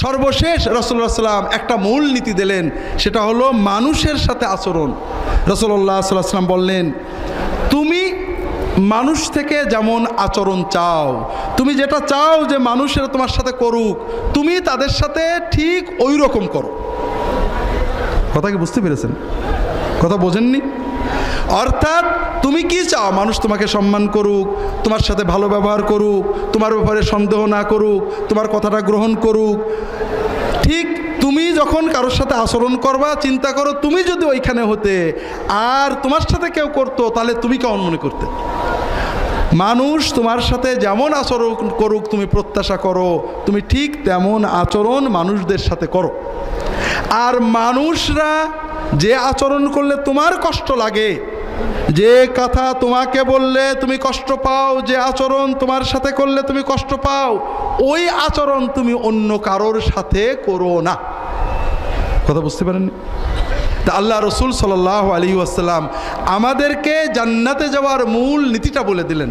সর্বশেষ রাসূলুল্লাহ সাল্লাম একটা মূল নীতি দিলেন, সেটা হলো মানুষের সাথে আচরণ। রাসূলুল্লাহ সাল্লাল্লাহু আলাইহি ওয়াসাল্লাম বললেন, তুমি মানুষ থেকে যেমন আচরণ চাও, তুমি যেটা চাও যে মানুষেরা তোমার সাথে করুক, তুমি তাদের সাথে ঠিক ওই রকম করো। কথা কি বুঝতে পেরেছেন? কথা বোঝেননি? অর্থাৎ তুমি কি চাও? মানুষ তোমাকে সম্মান করুক, তোমার সাথে ভালো ব্যবহার করুক, তোমার ব্যাপারে সন্দেহ না করুক, তোমার কথাটা গ্রহণ করুক। ঠিক তুমি যখন কারোর সাথে আচরণ করবা, চিন্তা করো তুমি যদি ওইখানে হতে আর তোমার সাথে কেউ করতো, তাহলে তুমি কেমন মনে করতে? মানুষ তোমার সাথে যেমন আচরণ করুক তুমি প্রত্যাশা করো, তুমি ঠিক তেমন আচরণ মানুষদের সাথে করো। আর মানুষরা যে আচরণ করলে তোমার কষ্ট লাগে, যে কথা তোমাকে বললে তুমি কষ্ট পাও, যে আচরণ তোমার সাথে করলে তুমি কষ্ট পাও, ওই আচরণ তুমি অন্য কারোর সাথে করো না। কথা বুঝতে পারেননি? তা আল্লাহ রসুল সাল্লাল্লাহু আলাইহি ওয়াসাল্লাম আমাদেরকে জান্নাতে যাওয়ার মূল নীতিটা বলে দিলেন।